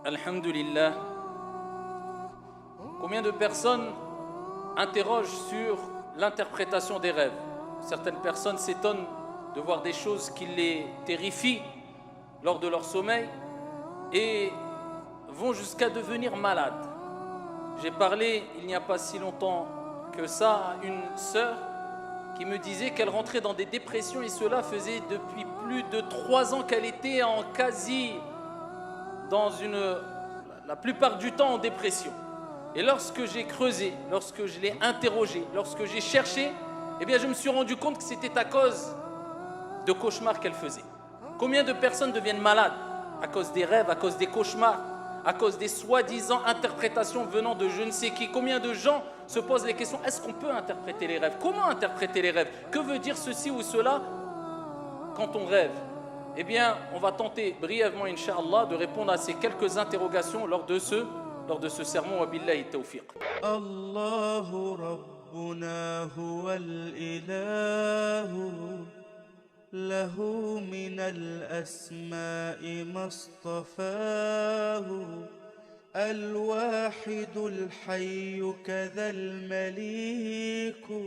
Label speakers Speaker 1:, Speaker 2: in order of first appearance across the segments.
Speaker 1: Alhamdulillah. Combien de personnes interrogent sur l'interprétation des rêves? Certaines personnes s'étonnent de voir des choses qui les terrifient lors de leur sommeil et vont jusqu'à devenir malades. J'ai parlé il n'y a pas si longtemps que ça à une sœur qui me disait qu'elle rentrait dans des dépressions et cela faisait depuis plus de 3 ans qu'elle était en la plupart du temps en dépression. Et lorsque j'ai creusé, lorsque je l'ai interrogée, lorsque j'ai cherché, eh bien je me suis rendu compte que c'était à cause de cauchemars qu'elle faisait. Combien de personnes deviennent malades à cause des rêves, à cause des cauchemars, à cause des soi-disant interprétations venant de je ne sais qui? Combien de gens se posent les questions, est-ce qu'on peut interpréter les rêves? Comment interpréter les rêves? Que veut dire ceci ou cela quand on rêve? Eh bien, on va tenter brièvement, Inch'Allah, de répondre à ces quelques interrogations lors de ce sermon. Wa billahi tawfiq.
Speaker 2: Allahu Rabbuna huwal ilahu lahu minal asma'i mastafahu al-wahidul hayyu kadhal maliku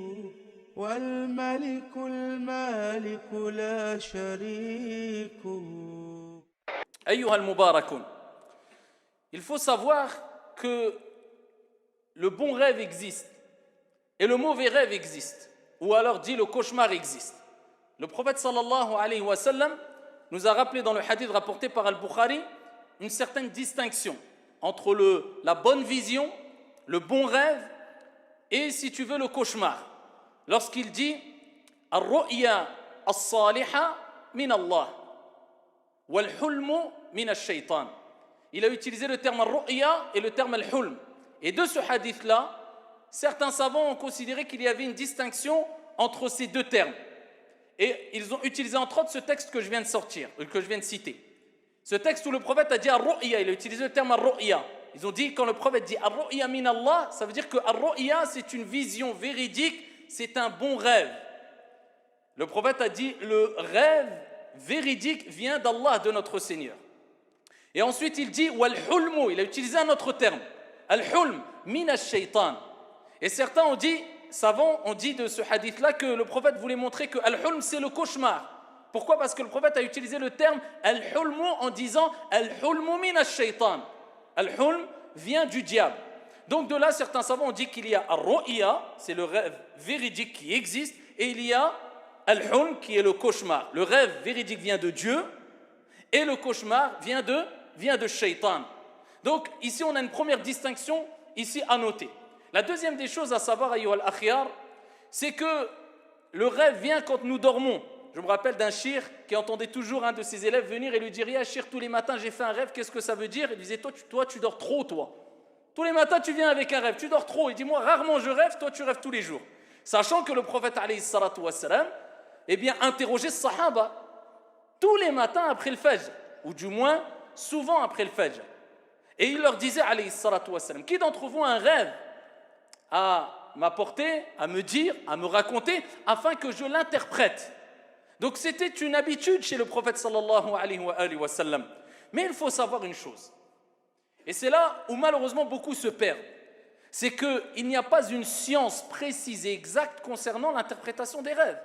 Speaker 2: والملك المالك لا شريك.
Speaker 1: Ayyuha al-mubarakun. Il faut savoir que le bon rêve existe et le mauvais rêve existe, ou alors dit le cauchemar existe. Le prophète sallallahu alayhi wa sallam nous a rappelé dans le hadith rapporté par Al-Bukhari une certaine distinction entre la bonne vision, le bon rêve et, si tu veux, le cauchemar. Lorsqu'il dit Ar-ru'ya as-saliha min Allah wal-hulmu min ash-shaytan. Il a utilisé le terme Ar-ru'ya et le terme Al-hulm. Et de ce hadith-là, certains savants ont considéré qu'il y avait une distinction entre ces deux termes. Et ils ont utilisé entre autres ce texte que je viens de citer. Ce texte où le prophète a dit Ar-ru'ya, il a utilisé le terme Ar-ru'ya. Ils ont dit, quand le prophète dit Ar-ru'ya min Allah, ça veut dire que Ar-ru'ya, c'est une vision véridique, c'est un bon rêve. Le prophète a dit, le rêve véridique vient d'Allah, de notre Seigneur. Et ensuite il dit Wal-hulmu, il a utilisé un autre terme, Al-hulm min ash-shaytan. Et certains savants ont dit de ce hadith-là que le prophète voulait montrer que Al-hulm c'est le cauchemar. Pourquoi? Parce que le prophète a utilisé le terme Al-hulmu en disant Al-hulmu min ash-shaytan. Al-hulm vient du diable. Donc de là, certains savants ont dit qu'il y a Ar-ru'ya, c'est le rêve véridique qui existe, et il y a Al-hulm qui est le cauchemar. Le rêve véridique vient de Dieu, et le cauchemar vient de Shaitan. Donc ici, on a une première distinction ici à noter. La deuxième des choses à savoir, ayyuha al-akhyar, c'est que le rêve vient quand nous dormons. Je me rappelle d'un shir qui entendait toujours un de ses élèves venir et lui dire « Ya shir, tous les matins j'ai fait un rêve, qu'est-ce que ça veut dire ?» Il disait « Toi, tu dors trop, toi. Tous les matins tu viens avec un rêve, tu dors trop. » Il dit « Moi, rarement je rêve, toi tu rêves tous les jours. » Sachant que le prophète alayhi salatu wassalam, interrogeait les sahaba tous les matins après le fajr, ou du moins souvent après le fajr. Et il leur disait alayhi salatu wassalam, qui d'entre vous a un rêve à m'apporter, à me dire, à me raconter, afin que je l'interprète. Donc c'était une habitude chez le prophète sallallahu alayhi wa sallam. Mais il faut savoir une chose, et c'est là où malheureusement beaucoup se perdent, c'est qu'il n'y a pas une science précise et exacte concernant l'interprétation des rêves.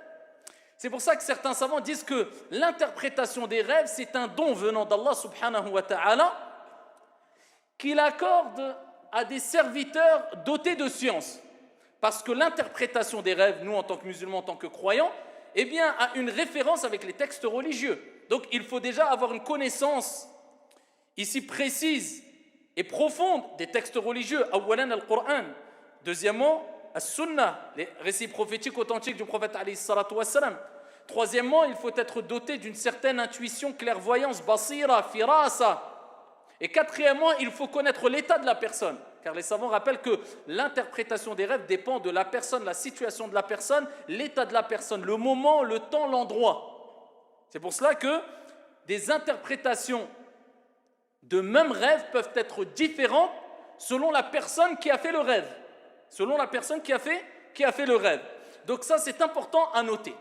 Speaker 1: C'est pour ça que certains savants disent que l'interprétation des rêves, c'est un don venant d'Allah subhanahu wa ta'ala qu'il accorde à des serviteurs dotés de science. Parce que l'interprétation des rêves, nous en tant que musulmans, en tant que croyants, a une référence avec les textes religieux. Donc il faut déjà avoir une connaissance ici précise et profonde des textes religieux. Awalan al-Qur'an. Deuxièmement, as-Sunnah, les récits prophétiques authentiques du prophète alayhi salatu wassalam. Troisièmement, il faut être doté d'une certaine intuition, clairvoyance, basira, firasa. Et quatrièmement, il faut connaître l'état de la personne. Car les savants rappellent que l'interprétation des rêves dépend de la personne, la situation de la personne, l'état de la personne, le moment, le temps, l'endroit. C'est pour cela que des interprétations de même rêve peuvent être différentes selon la personne qui a fait le rêve. Selon la personne qui a fait le rêve. Donc ça, c'est important à noter.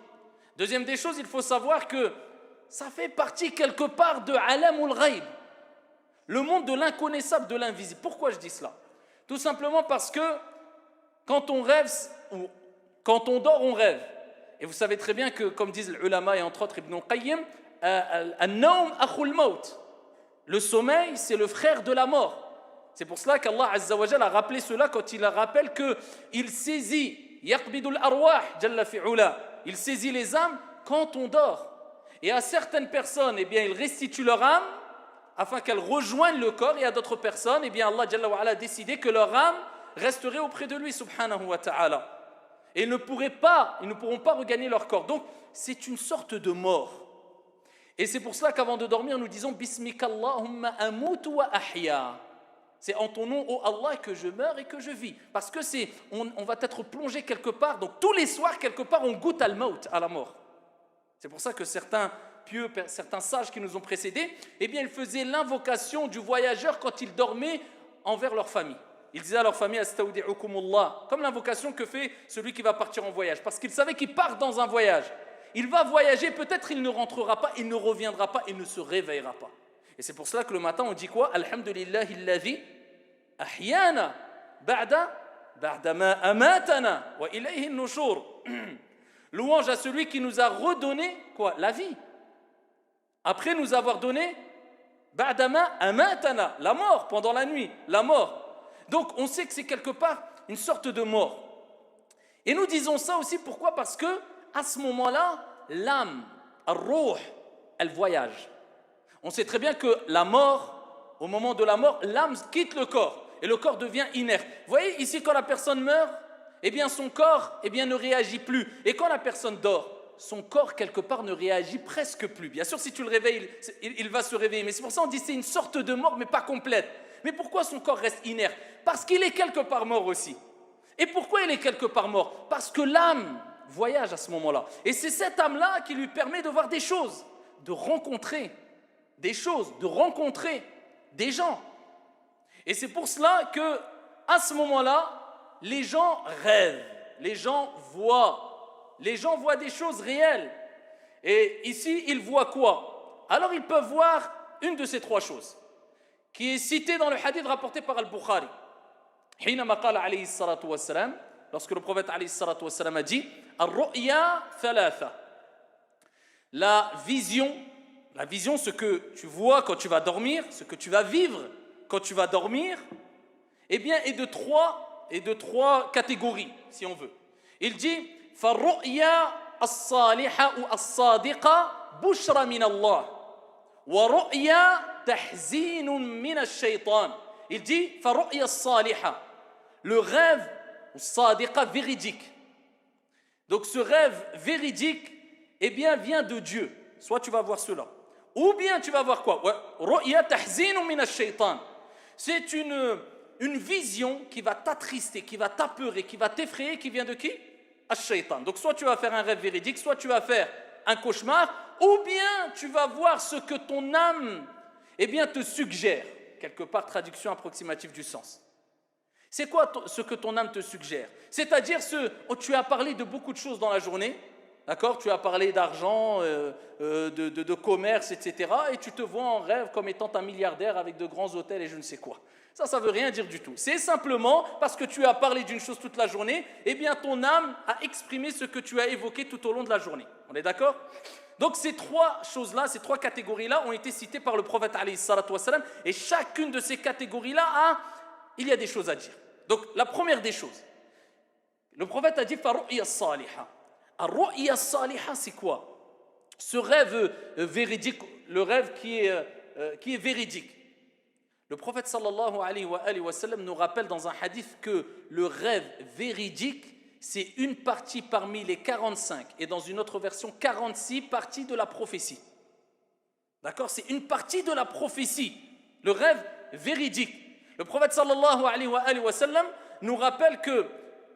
Speaker 1: Deuxième des choses, il faut savoir que ça fait partie quelque part de alamul ghaib. Le monde de l'inconnaissable, de l'invisible. Pourquoi je dis cela? Tout simplement parce que quand on rêve, ou quand on dort, on rêve. Et vous savez très bien que, comme disent les ulama et entre autres Ibn Qayyim, An-nawm akhul maut. Le sommeil, c'est le frère de la mort. C'est pour cela qu'Allah Azza wa Jal a rappelé cela quand il rappelle qu'il saisit, yaqbidul arwah, jalla fi'ula, il saisit les âmes quand on dort. Et à certaines personnes, eh bien, il restitue leur âme afin qu'elles rejoignent le corps, et à d'autres personnes, eh bien, Allah Jalla wa Ala a décidé que leur âme resterait auprès de lui, subhanahu wa ta'ala. Et ils ne pourront pas regagner leur corps. Donc, c'est une sorte de mort. Et c'est pour cela qu'avant de dormir, nous disons Bismikallahumma amutu wa ahya. C'est en ton nom, ô Allah, que je meurs et que je vis. Parce que on va être plongé quelque part. Donc, tous les soirs, quelque part, on goûte à la mort. C'est pour ça que certains pieux, certains sages qui nous ont précédés, eh bien, ils faisaient l'invocation du voyageur quand ils dormaient envers leur famille. Ils disaient à leur famille Astaudi'ukumullah, comme l'invocation que fait celui qui va partir en voyage, parce qu'il savait qu'il part dans un voyage. Il va voyager, peut-être il ne rentrera pas, il ne reviendra pas, il ne se réveillera pas. Et c'est pour cela que le matin on dit quoi? Alhamdulillahi alladhi ahyana ba'da ma amatana wa ilayhi an-nushur. Louange à celui qui nous a redonné quoi? La vie. Après nous avoir donné ba'da ma amatana, la mort pendant la nuit, la mort. Donc on sait que c'est quelque part une sorte de mort. Et nous disons ça aussi pourquoi? Parce que à ce moment-là, l'âme, ar-ruh, elle voyage. On sait très bien que la mort, au moment de la mort, l'âme quitte le corps et le corps devient inerte. Vous voyez ici quand la personne meurt, eh bien son corps ne réagit plus. Et quand la personne dort, son corps quelque part ne réagit presque plus. Bien sûr si tu le réveilles, il va se réveiller. Mais c'est pour ça qu'on dit que c'est une sorte de mort mais pas complète. Mais pourquoi son corps reste inerte? Parce qu'il est quelque part mort aussi. Et pourquoi il est quelque part mort? Parce que l'âme voyage à ce moment-là. Et c'est cette âme-là qui lui permet de voir des choses, de rencontrer des choses, de rencontrer des gens. Et c'est pour cela que, à ce moment-là, les gens rêvent, les gens voient des choses réelles. Et ici, ils voient quoi? Alors, ils peuvent voir une de ces trois choses, qui est citée dans le hadith rapporté par Al-Bukhari. حينما قال عليه الصلاة والسلام, lorsque le prophète عليه الصلاة والسلام a dit الرؤيا ثلاثة. La vision, ce que tu vois quand tu vas dormir, ce que tu vas vivre quand tu vas dormir, eh bien, est de trois catégories, si on veut. Il dit فالرؤيا الصالحة ou الصادقة بشرى من الله ورؤيا تحزين من الشيطان. Il dit فالرؤيا الصالحة, le rêve sadiqa véridique. Donc ce rêve véridique, eh bien, vient de Dieu. Soit tu vas voir cela, ou bien tu vas voir quoi? رؤيا تحزين من الشيطان. C'est une vision qui va t'attrister, qui va t'apeurer, qui va t'effrayer, qui vient de qui? Ash-shaytan. Donc soit tu vas faire un rêve véridique, soit tu vas faire un cauchemar, ou bien tu vas voir ce que ton âme, eh bien, te suggère. Quelque part, traduction approximative du sens. C'est quoi ce que ton âme te suggère? C'est-à-dire, tu as parlé de beaucoup de choses dans la journée, d'accord? Tu as parlé d'argent, de commerce, etc. Et tu te vois en rêve comme étant un milliardaire avec de grands hôtels et je ne sais quoi. Ça ne veut rien dire du tout. C'est simplement parce que tu as parlé d'une chose toute la journée, eh bien ton âme a exprimé ce que tu as évoqué tout au long de la journée. On est d'accord? Donc ces trois choses-là, ces trois catégories-là ont été citées par le prophète alayhi salatu wassalam, et chacune de ces catégories-là, il y a des choses à dire. Donc la première des choses, le prophète a dit فَرُؤْيَ الصَّالِحَةِ. الرؤيا الصالحة, c'est quoi? Ce rêve véridique, le rêve qui est véridique. Le prophète sallallahu alayhi wa sallam nous rappelle dans un hadith que le rêve véridique, c'est une partie parmi les 45, et dans une autre version 46 parties de la prophétie. D'accord? C'est une partie de la prophétie, le rêve véridique. Le prophète sallallahu alayhi wa sallam nous rappelle que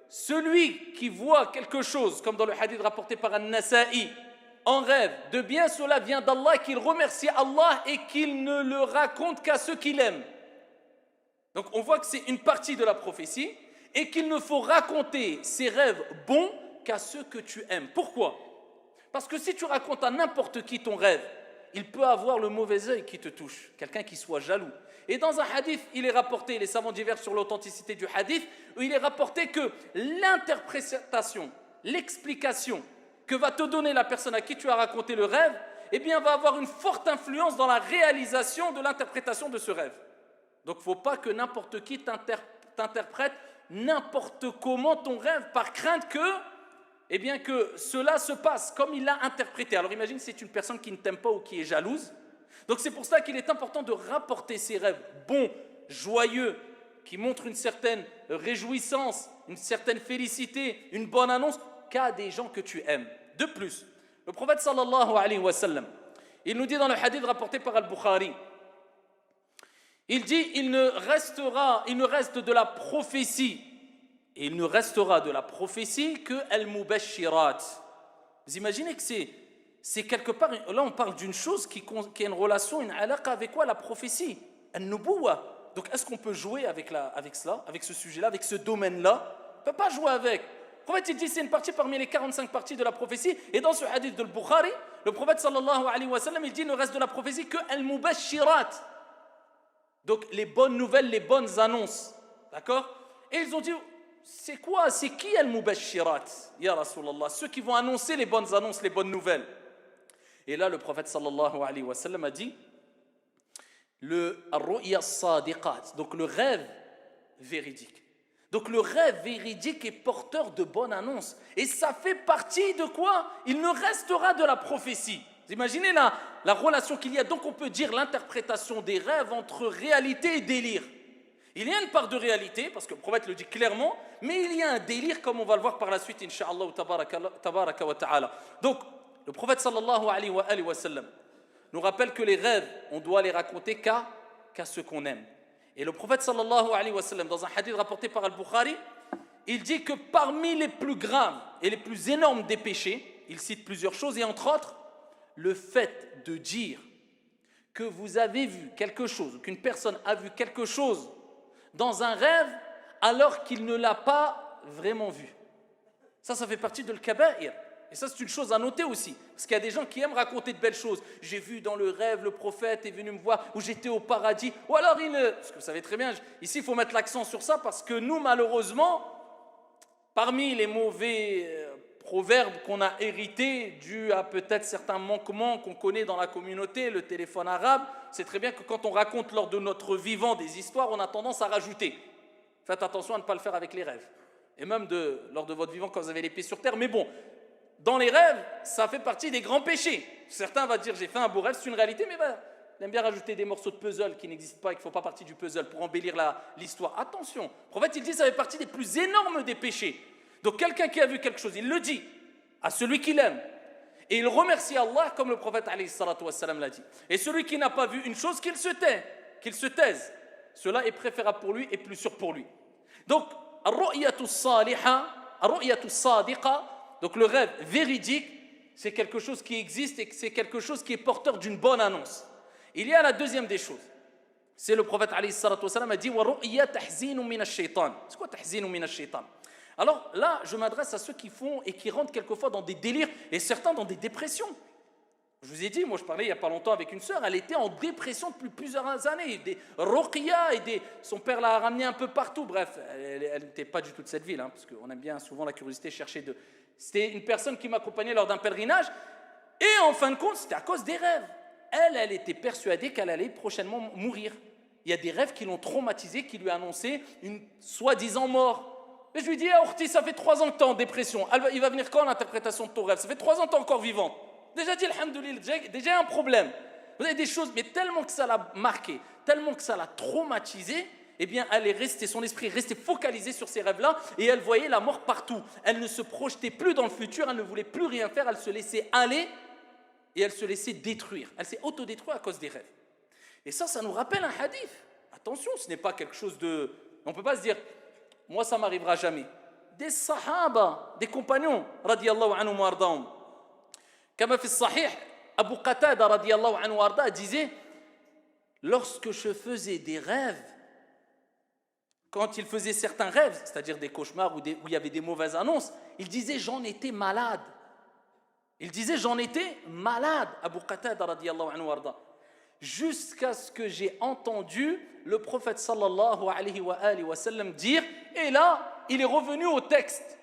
Speaker 1: celui qui voit quelque chose, comme dans le hadith rapporté par An-Nasa'i, en rêve, de bien cela vient d'Allah, qu'il remercie Allah et qu'il ne le raconte qu'à ceux qu'il aime. Donc on voit que c'est une partie de la prophétie, et qu'il ne faut raconter ces rêves bons qu'à ceux que tu aimes. Pourquoi? Parce que si tu racontes à n'importe qui ton rêve, il peut avoir le mauvais œil qui te touche, quelqu'un qui soit jaloux. Et dans un hadith, il est rapporté, les savants divergent sur l'authenticité du hadith, où il est rapporté que l'interprétation, l'explication que va te donner la personne à qui tu as raconté le rêve, eh bien, va avoir une forte influence dans la réalisation de l'interprétation de ce rêve. Donc, il ne faut pas que n'importe qui t'interprète n'importe comment ton rêve, par crainte que, eh bien, que cela se passe comme il l'a interprété. Alors, imagine, c'est une personne qui ne t'aime pas ou qui est jalouse. Donc, c'est pour ça qu'il est important de rapporter ces rêves bons, joyeux, qui montrent une certaine réjouissance, une certaine félicité, une bonne annonce, qu'à des gens que tu aimes. De plus, le prophète sallallahu alayhi wa sallam, il nous dit dans le hadith rapporté par Al-Bukhari, il dit, il ne reste de la prophétie, et il ne restera de la prophétie que al-mubashirat. Vous imaginez que c'est quelque part, là on parle d'une chose qui a une relation, une alaqa avec quoi? La prophétie, al-nubuwa. Donc est-ce qu'on peut jouer avec cela, avec ce sujet-là, avec ce domaine-là? On ne peut pas jouer avec. Le prophète il dit c'est une partie parmi les 45 parties de la prophétie, et dans ce hadith de Bukhari, le prophète sallallahu alayhi wa sallam, il dit il ne reste de la prophétie que al-mubashirat. Donc les bonnes nouvelles, les bonnes annonces, d'accord? Et ils ont dit, c'est quoi? C'est qui al-mubashirat? Ya Rasulallah, ceux qui vont annoncer les bonnes annonces, les bonnes nouvelles. Et là le prophète sallallahu alayhi wa sallam a dit, le ar-ru'ya as-sadiqat, donc le rêve véridique. Donc le rêve véridique est porteur de bonnes annonces. Et ça fait partie de quoi? Il ne restera de la prophétie. Vous imaginez la relation qu'il y a. Donc on peut dire l'interprétation des rêves entre réalité et délire. Il y a une part de réalité, parce que le prophète le dit clairement, mais il y a un délire, comme on va le voir par la suite, incha'Allah, tabaraka wa ta'ala. Donc, le prophète sallallahu alayhi wa sallam nous rappelle que les rêves, on doit les raconter qu'à ceux qu'on aime. Et le prophète sallallahu alayhi wa sallam, dans un hadith rapporté par Al-Bukhari, il dit que parmi les plus graves et les plus énormes des péchés, il cite plusieurs choses, et entre autres, le fait de dire que vous avez vu quelque chose, qu'une personne a vu quelque chose dans un rêve alors qu'il ne l'a pas vraiment vu. Ça fait partie de l'kaba'ir. Et ça, c'est une chose à noter aussi. Parce qu'il y a des gens qui aiment raconter de belles choses. J'ai vu dans le rêve, le prophète est venu me voir, ou j'étais au paradis. Ou alors, parce que vous savez très bien, ici, il faut mettre l'accent sur ça, parce que nous, malheureusement, parmi les mauvais proverbes qu'on a hérités, dus à peut-être certains manquements qu'on connaît dans la communauté, le téléphone arabe, c'est très bien que quand on raconte lors de notre vivant des histoires, on a tendance à rajouter. Faites attention à ne pas le faire avec les rêves. Et même lors de votre vivant, quand vous avez les pieds sur terre. Mais bon, dans les rêves, ça fait partie des grands péchés. Certains vont dire, j'ai fait un beau rêve, c'est une réalité, mais il aime bien rajouter des morceaux de puzzle qui n'existent pas et qui ne font pas partie du puzzle pour embellir l'histoire. Attention, le prophète, il dit, ça fait partie des plus énormes des péchés. Donc quelqu'un qui a vu quelque chose, il le dit à celui qu'il aime. Et il remercie Allah comme le prophète alayhi salatu wassalam l'a dit. Et celui qui n'a pas vu une chose, qu'il se taise. Cela est préférable pour lui et plus sûr pour lui. Donc, ar-ru'yatu as-saliha, ar-ru'yatu as-sadiqa, donc le rêve véridique, c'est quelque chose qui existe et c'est quelque chose qui est porteur d'une bonne annonce. Il y a la deuxième des choses. C'est le prophète alayhi salatu wassalam a dit wa ru'ya tahzinu min ash-shaytan. C'est quoi tahzinu min ash-shaytan? Alors là, je m'adresse à ceux qui font et qui rentrent quelquefois dans des délires et certains dans des dépressions. Je vous ai dit, moi je parlais il n'y a pas longtemps avec une sœur, elle était en dépression depuis plusieurs années, des ruqya et son père l'a ramenée un peu partout. Bref, elle n'était pas du tout de cette ville, parce qu'on aime bien souvent la curiosité chercher de... C'était une personne qui m'accompagnait lors d'un pèlerinage et en fin de compte, c'était à cause des rêves. Elle était persuadée qu'elle allait prochainement mourir. Il y a des rêves qui l'ont traumatisée, qui lui annonçaient une soi-disant mort. Mais je lui dis, Orti, ça fait 3 ans que tu es en dépression. Il va venir quand l'interprétation de ton rêve? Ça fait 3 ans que tu es encore vivante. Déjà dit, alhamdoulilah, déjà un problème. Vous avez des choses, mais tellement que ça l'a marqué, tellement que ça l'a traumatisé, eh bien, son esprit est resté focalisé sur ces rêves-là et elle voyait la mort partout. Elle ne se projetait plus dans le futur, elle ne voulait plus rien faire, elle se laissait aller et elle se laissait détruire. Elle s'est autodétruite à cause des rêves. Et ça nous rappelle un hadith. Attention, ce n'est pas quelque chose de... On ne peut pas se dire, moi ça ne m'arrivera jamais. Des sahaba, des compagnons, radiyallahu anhum wa ardahum. Comme في الصحيح, Abu Qatada radiyallahu anhu wa arda disait, lorsque je faisais des rêves, quand il faisait certains rêves, c'est-à-dire des cauchemars où il y avait des mauvaises annonces, il disait j'en étais malade. Il disait j'en étais malade, Abu Qatada radiyallahu anhu wa arda. jusqu'à ce que j'ai entendu le prophète sallallahu alayhi wa sallam dire, et là, il est revenu au texte.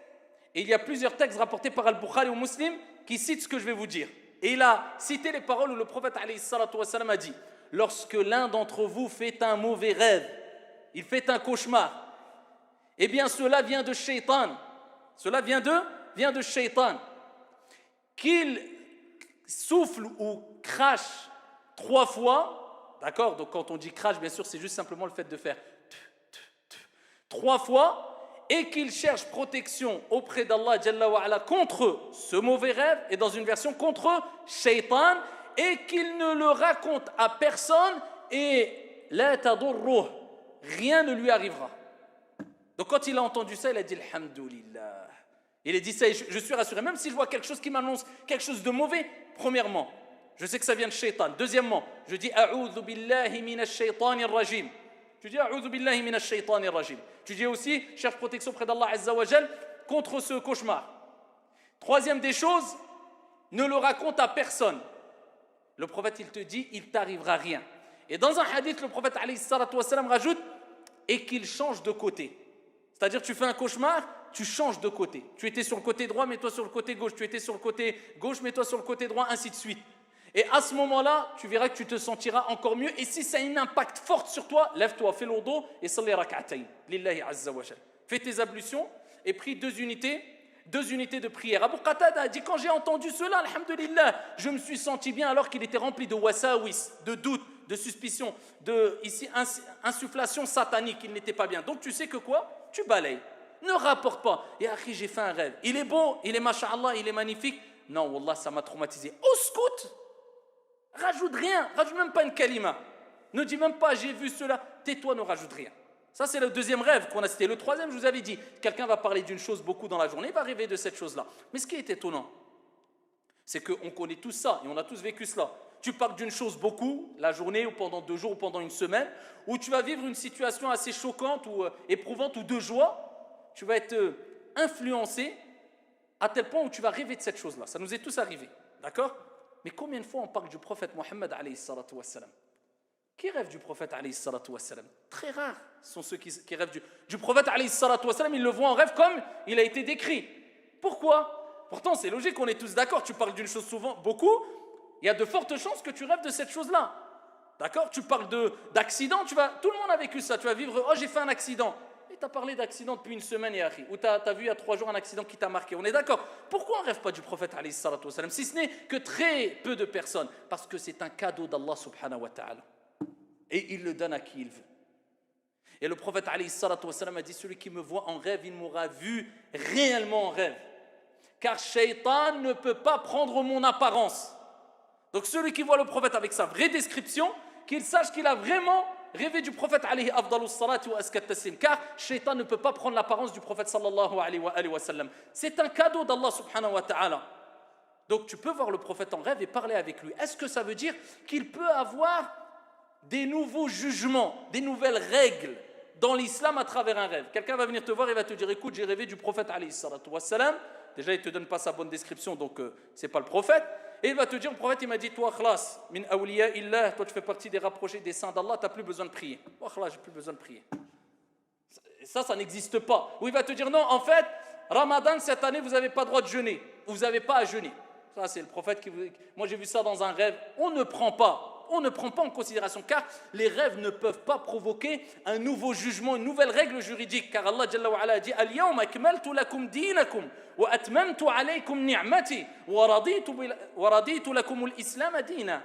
Speaker 1: Et il y a plusieurs textes rapportés par Al-Bukhari ou Muslim qui citent ce que je vais vous dire. Et il a cité les paroles où le prophète alayhi salatu wa sallam a dit, lorsque l'un d'entre vous fait un mauvais rêve, il fait un cauchemar, eh bien cela vient de Shaitan. Cela vient de Shaitan. Qu'il souffle ou crache 3 fois, d'accord? Donc quand on dit crache, bien sûr, c'est juste simplement le fait de faire 3 fois, et qu'il cherche protection auprès d'Allah Jalla wa Ala contre ce mauvais rêve, et dans une version contre Shaitan, et qu'il ne le raconte à personne, et la tadurruh, rien ne lui arrivera. Donc quand il a entendu ça, il a dit Alhamdulillah. Il a dit ça, et je suis rassuré. Même si je vois quelque chose qui m'annonce quelque chose de mauvais, premièrement, je sais que ça vient de Shaitan. Deuxièmement, je dis A'udhu billahi minash shaitanir rajim. Tu dis A'udhu billahi minash shaitanir rajim. Tu dis aussi cherche protection près d'Allah Azza wa Jal contre ce cauchemar. Troisième des choses, ne le raconte à personne. Le prophète, il te dit, il t'arrivera rien. Et dans un hadith, le prophète alayhi salatu wa salam rajoute, et qu'il change de côté. C'est-à-dire, tu fais un cauchemar, tu changes de côté. Tu étais sur le côté droit, mets-toi sur le côté gauche. Tu étais sur le côté gauche, mets-toi sur le côté droit, ainsi de suite. Et à ce moment-là, tu verras que tu te sentiras encore mieux. Et si ça a un impact fort sur toi, lève-toi, fais l'ourdo et salli rak'atayn. Lillahi azza wa jal. Fais tes ablutions et prie 2 unités de prière. Abu Qatada a dit, quand j'ai entendu cela, alhamdulillah, je me suis senti bien alors qu'il était rempli de wasawis, de doutes, de suspicions, de ici insufflation satanique, il n'était pas bien. Donc tu sais que quoi? Tu balayes. Ne rapporte pas. Et akhi, j'ai fait un rêve. Il est beau, il est masha'Allah, il est magnifique. Non, wallah, ça m'a traumatisé. Au scout, rajoute rien, rajoute même pas une kalima. Ne dis même pas j'ai vu cela. Tais-toi, ne rajoute rien. Ça, c'est le deuxième rêve qu'on a cité. Le troisième, je vous avais dit, quelqu'un va parler d'une chose beaucoup dans la journée, il va rêver de cette chose-là. Mais ce qui est étonnant, c'est qu'on connaît tous ça et on a tous vécu cela. Tu parles d'une chose beaucoup, la journée ou pendant 2 jours ou pendant une semaine, où tu vas vivre une situation assez choquante ou éprouvante ou de joie. Tu vas être influencé à tel point où tu vas rêver de cette chose-là. Ça nous est tous arrivé, d'accord? Mais combien de fois on parle du prophète Mohammed alayhi salatu wassalam? Qui rêve du prophète alayhi salatu wassalam? Très rares sont ceux qui rêvent du prophète alayhi salatu wassalam. Ils le voient en rêve comme il a été décrit. Pourquoi? Pourtant c'est logique, on est tous d'accord. Tu parles d'une chose souvent, beaucoup, il y a de fortes chances que tu rêves de cette chose-là. D'accord? Tu parles d'accident, tout le monde a vécu ça. Tu vas vivre, oh j'ai fait un accident. Et tu as parlé d'accident depuis une semaine, ou tu as vu il y a 3 jours un accident qui t'a marqué. On est d'accord? Pourquoi on ne rêve pas du prophète alayhi salatu wassalam, si ce n'est que très peu de personnes? Parce que c'est un cadeau d'Allah subhanahu wa ta'ala. Et il le donne à qui il veut. Et le prophète alayhi salatu wassalam a dit, celui qui me voit en rêve, il m'aura vu réellement en rêve. Car Shaitan ne peut pas prendre mon apparence. Donc celui qui voit le prophète avec sa vraie description, qu'il sache qu'il a vraiment rêvé du prophète alayhi afdalus salati wa askat taslim. Car Shaitan ne peut pas prendre l'apparence du prophète sallallahu alayhi wa sallam. C'est un cadeau d'Allah subhanahu wa ta'ala. Donc tu peux voir le prophète en rêve et parler avec lui. Est-ce que ça veut dire qu'il peut avoir des nouveaux jugements, des nouvelles règles dans l'islam à travers un rêve? Quelqu'un va venir te voir et va te dire, écoute, j'ai rêvé du prophète alayhi salatu wassalam. Déjà il ne te donne pas sa bonne description, donc c'est pas le prophète. Et il va te dire, le prophète il m'a dit, toi khlas, min awliya illah, toi tu fais partie des rapprochés des saints d'Allah, tu n'as plus besoin de prier. Oh khlas, j'ai plus besoin de prier. Ça n'existe pas. Ou il va te dire, non, en fait, Ramadan cette année vous n'avez pas droit de jeûner, vous n'avez pas à jeûner. Ça c'est le prophète qui vous... Moi j'ai vu ça dans un rêve. On ne prend pas en considération, car les rêves ne peuvent pas provoquer un nouveau jugement, une nouvelle règle juridique, car Allah Jalla wa Ala a dit Al-yawma akmaltu lakum dinakum wa atmamtu alaykum ni'mati wa raditu lakum al-islam dina.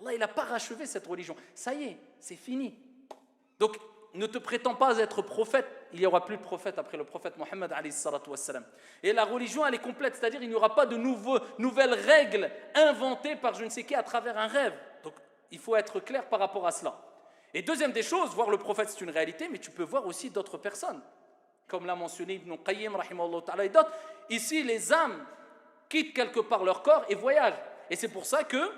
Speaker 1: Allah il a parachevé cette religion. Ça y est, c'est fini. Donc ne te prétends pas être prophète, il n'y aura plus de prophète après le prophète Mohammed alayhi salatu wassalam. Et la religion elle est complète, c'est-à-dire il n'y aura pas de nouvelles règles inventées par je ne sais qui à travers un rêve. Donc il faut être clair par rapport à cela. Et deuxième des choses, voir le prophète c'est une réalité, mais tu peux voir aussi d'autres personnes. Comme l'a mentionné Ibn Qayyim rahimahullah ta'ala et d'autres. Ici les âmes quittent quelque part leur corps et voyagent. Et c'est pour ça que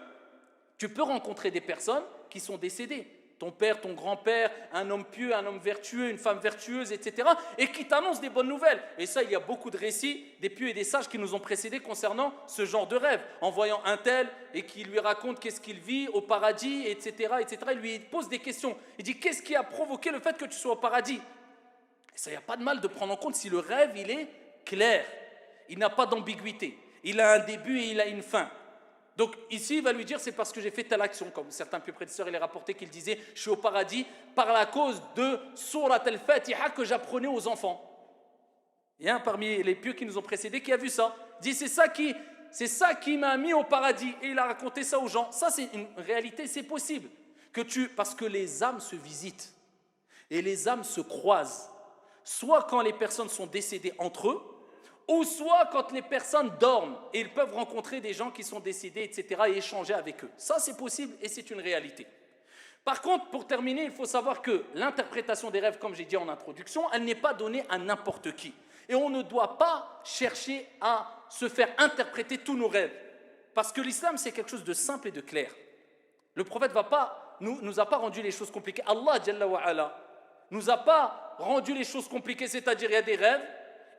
Speaker 1: tu peux rencontrer des personnes qui sont décédées. ton père, ton grand-père, un homme pieux, un homme vertueux, une femme vertueuse, etc. et qui t'annonce des bonnes nouvelles. Et ça, il y a beaucoup de récits des pieux et des sages qui nous ont précédés concernant ce genre de rêve, en voyant un tel et qui lui raconte qu'est-ce qu'il vit au paradis, etc., etc. Il lui pose des questions. Il dit, qu'est-ce qui a provoqué le fait que tu sois au paradis? Et ça, il n'y a pas de mal de prendre en compte si le rêve, il est clair, il n'a pas d'ambiguïté, il a un début et il a une fin. Donc ici, il va lui dire, c'est parce que j'ai fait telle action, comme certains pieux prédécesseurs, il est rapporté qu'il disait, je suis au paradis par la cause de Surat al-Fatiha que j'apprenais aux enfants. Il y a un parmi les pieux qui nous ont précédés qui a vu ça. Il dit, c'est ça qui m'a mis au paradis. Et il a raconté ça aux gens. Ça, c'est une réalité, c'est possible. Parce que les âmes se visitent et les âmes se croisent. Soit quand les personnes sont décédées entre eux, ou soit quand les personnes dorment et ils peuvent rencontrer des gens qui sont décédés, etc. et échanger avec eux. Ça, c'est possible et c'est une réalité. Par contre, pour terminer, il faut savoir que l'interprétation des rêves, comme j'ai dit en introduction, elle n'est pas donnée à n'importe qui. Et on ne doit pas chercher à se faire interpréter tous nos rêves. Parce que l'islam, c'est quelque chose de simple et de clair. Le prophète nous a pas rendu les choses compliquées. Allah, Jalla wa Ala, nous a pas rendu les choses compliquées, c'est-à-dire il y a des rêves,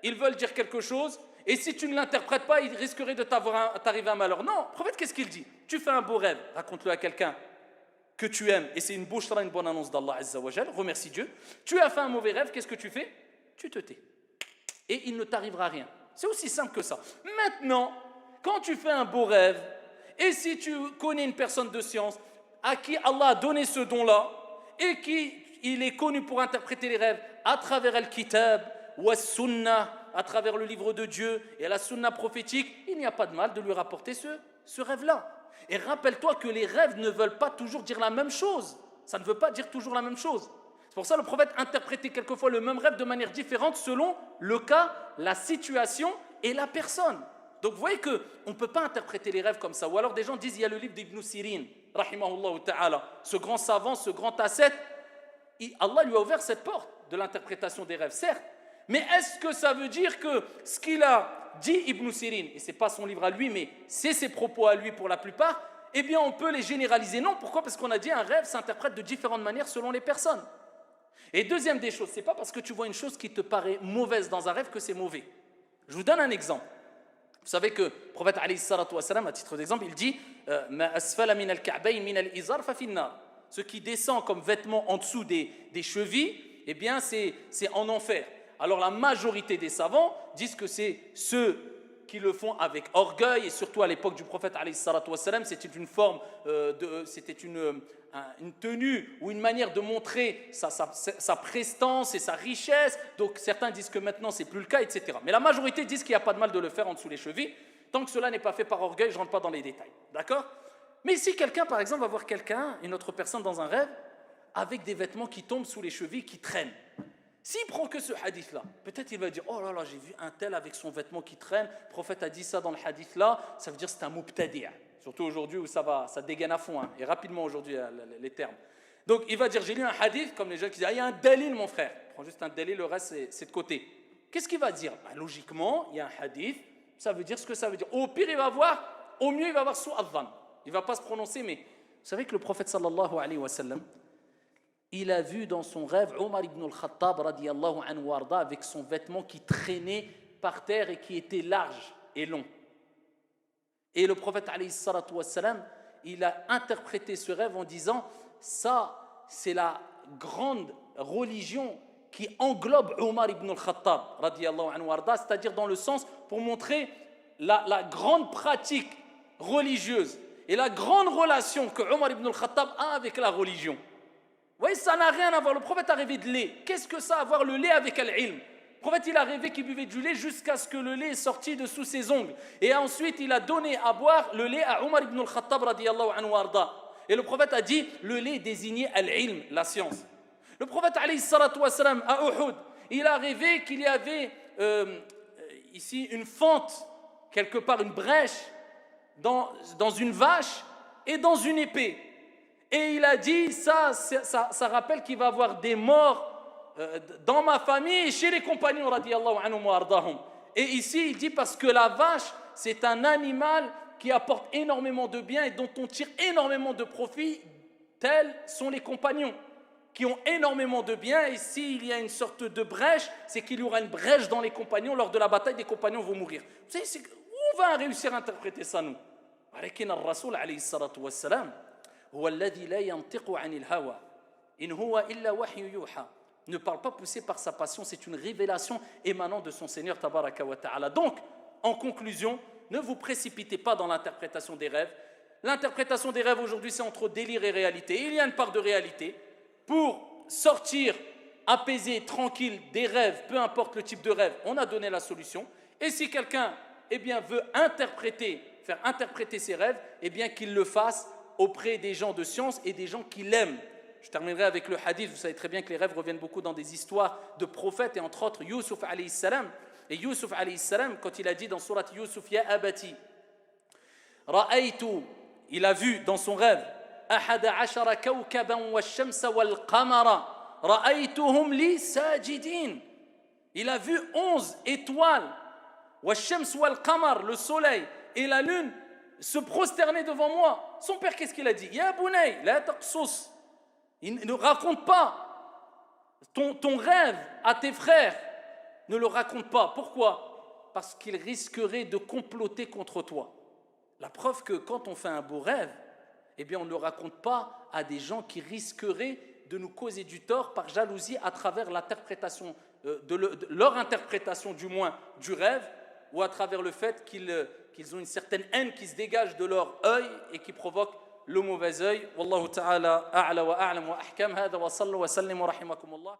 Speaker 1: ils veulent dire quelque chose, et si tu ne l'interprètes pas, il risquerait de t'arriver un malheur. Non, le prophète, qu'est-ce qu'il dit? Tu fais un beau rêve, raconte-le à quelqu'un que tu aimes, et c'est une bushra, une bonne annonce d'Allah Azza wa Jal, remercie Dieu. Tu as fait un mauvais rêve, qu'est-ce que tu fais? Tu te tais. Et il ne t'arrivera rien. C'est aussi simple que ça. Maintenant, quand tu fais un beau rêve, et si tu connais une personne de science à qui Allah a donné ce don-là, et il est connu pour interpréter les rêves à travers Al-Kitab, ou As-Sunnah, à travers le livre de Dieu et la Sunnah prophétique, il n'y a pas de mal de lui rapporter ce rêve-là. Et rappelle-toi que les rêves ne veulent pas toujours dire la même chose. Ça ne veut pas dire toujours la même chose. C'est pour ça que le prophète interprétait quelquefois le même rêve de manière différente selon le cas, la situation et la personne. Donc vous voyez qu'on ne peut pas interpréter les rêves comme ça. Ou alors des gens disent, il y a le livre d'Ibn Sirin, rahimahullah ta'ala, ce grand savant, ce grand ascète, Allah lui a ouvert cette porte de l'interprétation des rêves, certes. Mais est-ce que ça veut dire que ce qu'il a dit Ibn Sirin, et ce n'est pas son livre à lui, mais c'est ses propos à lui pour la plupart, eh bien on peut les généraliser? Non, pourquoi? Parce qu'on a dit un rêve s'interprète de différentes manières selon les personnes. Et deuxième des choses, ce n'est pas parce que tu vois une chose qui te paraît mauvaise dans un rêve que c'est mauvais. Je vous donne un exemple. Vous savez que le prophète alayhi salatu wa salam, à titre d'exemple, il dit Ma asfala min al-ka'bayn min al-izar fa finnar. Ce qui descend comme vêtement en dessous des chevilles, eh bien c'est en enfer. Alors la majorité des savants disent que c'est ceux qui le font avec orgueil, et surtout à l'époque du prophète alayhi salatu wa salam, c'était une forme c'était une tenue ou une manière de montrer sa prestance et sa richesse. Donc certains disent que maintenant c'est plus le cas, etc. Mais la majorité disent qu'il n'y a pas de mal de le faire en dessous les chevilles, tant que cela n'est pas fait par orgueil. Je ne rentre pas dans les détails, d'accord? Mais si quelqu'un, par exemple, va voir une autre personne dans un rêve, avec des vêtements qui tombent sous les chevilles, qui traînent, s'il prend que ce hadith-là, peut-être il va dire, oh là là, j'ai vu un tel avec son vêtement qui traîne, le prophète a dit ça dans le hadith-là, ça veut dire que c'est un mubtadi'. Surtout aujourd'hui où ça dégaine à fond, hein, et rapidement aujourd'hui les termes. Donc il va dire, j'ai lu un hadith, comme les gens qui disent, il y a un dalil mon frère. Il prend juste un dalil, le reste c'est de côté. Qu'est-ce qu'il va dire? Logiquement, il y a un hadith, ça veut dire ce que ça veut dire. Au pire, au mieux il va avoir su'adhan. Il ne va pas se prononcer, mais vous savez que le prophète sallallahu alayhi wa sallam, il a vu dans son rêve Omar ibn al-Khattab radiyallahu anhu warda avec son vêtement qui traînait par terre et qui était large et long. Et le prophète alayhi salatu wassalam, il a interprété ce rêve en disant, ça c'est la grande religion qui englobe Omar ibn al-Khattab radiyallahu anhu warda, c'est-à-dire dans le sens pour montrer la grande pratique religieuse et la grande relation que Omar ibn al-Khattab a avec la religion. Vous voyez, ça n'a rien à voir. Le prophète a rêvé de lait. Qu'est-ce que ça a à voir le lait avec al-ilm? Le prophète, il a rêvé qu'il buvait du lait jusqu'à ce que le lait est sorti de sous ses ongles. Et ensuite, il a donné à boire le lait à Omar ibn al-Khattab radiyallahu anhu warda. Et le prophète a dit, le lait désignait al-ilm, la science. Le prophète alayhi salatu wassalam, à Uhud, il a rêvé qu'il y avait ici une fente, quelque part une brèche, dans une vache et dans une épée. Et il a dit, ça rappelle qu'il va y avoir des morts dans ma famille et chez les compagnons radiyallahu anhum wa ardahum. Et ici, il dit parce que la vache, c'est un animal qui apporte énormément de bien et dont on tire énormément de profit tels sont les compagnons qui ont énormément de biens, et s'il y a une sorte de brèche, c'est qu'il y aura une brèche dans les compagnons, lors de la bataille, des compagnons vont mourir. Vous savez, où on va réussir à interpréter ça, nous? ولكن الرسول عليه الصلاة والسلام هو الذي لا ينطق عن الهوى إن هو إلا وحي يوحى. Ne parle pas poussé par sa passion, c'est une révélation émanant de son Seigneur Tabaraka wa Ta'ala. Donc, en conclusion, ne vous précipitez pas dans l'interprétation des rêves. L'interprétation des rêves aujourd'hui, c'est entre délire et réalité. Il y a une part de réalité. Pour sortir apaisé, tranquille des rêves, peu importe le type de rêve, on a donné la solution. Et si quelqu'un veut faire interpréter ses rêves, qu'il le fasse auprès des gens de science et des gens qui l'aiment. Je terminerai avec le hadith. Vous savez très bien que les rêves reviennent beaucoup dans des histoires de prophètes, et entre autres Youssouf alayhi salam. Et Youssouf alayhi salam, quand il a dit dans surat Youssouf, Ya abati, ra'aytu, il a vu dans son rêve, ahada ashara kawkaban wa shamsa wal qamara, ra'aytuhum li sajidin. Il a vu 11 étoiles, wa shams wal qamar, le soleil et la lune, se prosterner devant moi. Son père, qu'est-ce qu'il a dit? Ya bunay, la taqsus. Il ne raconte pas ton rêve à tes frères. Ne le raconte pas. Pourquoi? Parce qu'il risquerait de comploter contre toi. La preuve que quand on fait un beau rêve, on ne le raconte pas à des gens qui risqueraient de nous causer du tort par jalousie à travers l'interprétation, leur interprétation du moins du rêve, ou à travers le fait qu'ils ont une certaine haine qui se dégage de leur œil et qui provoque le mauvais œil. Wallahu ta'ala a'la wa a'lam wa ahkam. Hada wa sallu wa sallim wa rahimakumullah.